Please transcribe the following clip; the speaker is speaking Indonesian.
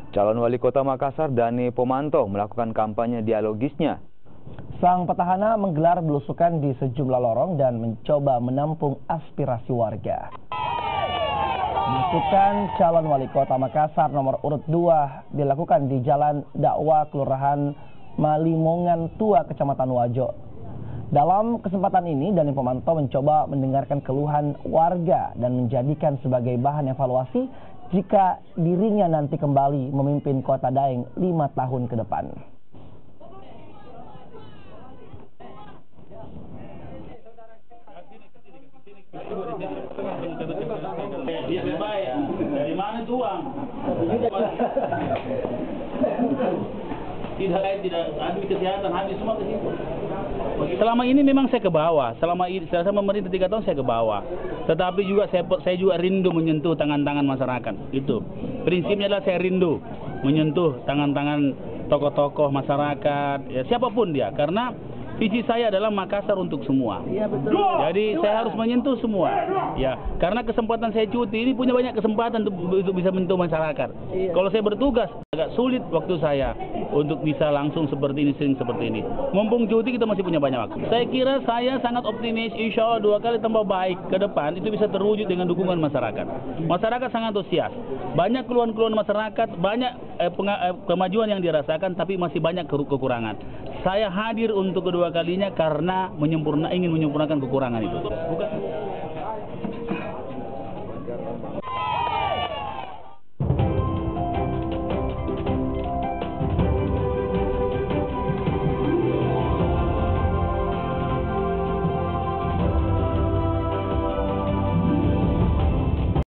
Calon Wali Kota Makassar Dani Pomanto melakukan kampanye dialogisnya. Sang petahana menggelar belusukan di sejumlah lorong dan mencoba menampung aspirasi warga. Belusukan calon Wali Kota Makassar nomor urut 2 dilakukan di Jalan Dakwah Kelurahan Malimongan Tua, Kecamatan Wajo. Dalam kesempatan ini, Dani Pomanto mencoba mendengarkan keluhan warga dan menjadikan sebagai bahan evaluasi jika dirinya nanti kembali memimpin Kota Daeng 5 tahun ke depan. Dia baik. Dari mana itu uang? Tidak habis kesehatan, habis semua ke situ. Selama ini memang saya ke bawah. Selama ini saya memerintah 3 tahun saya ke bawah. Tetapi juga saya juga rindu menyentuh tangan-tangan masyarakat. Itu prinsipnya adalah saya rindu menyentuh tangan-tangan tokoh-tokoh masyarakat, ya siapapun dia, karena visi saya adalah Makassar untuk semua. Iya, betul. Jadi saya harus menyentuh semua. Ya, karena kesempatan saya cuti ini punya banyak kesempatan untuk bisa menyentuh masyarakat. Iya. Kalau saya bertugas agak sulit waktu saya untuk bisa langsung seperti ini, sering seperti ini. Mumpung cuti kita masih punya banyak waktu. Saya kira saya sangat optimis, insya Allah 2 kali tambah baik ke depan itu bisa terwujud dengan dukungan masyarakat. Masyarakat sangat antusias. Banyak keluhan-keluhan masyarakat, banyak kemajuan yang dirasakan, tapi masih banyak kekurangan. Saya hadir untuk kedua kalinya karena ingin menyempurnakan kekurangan itu. Bukan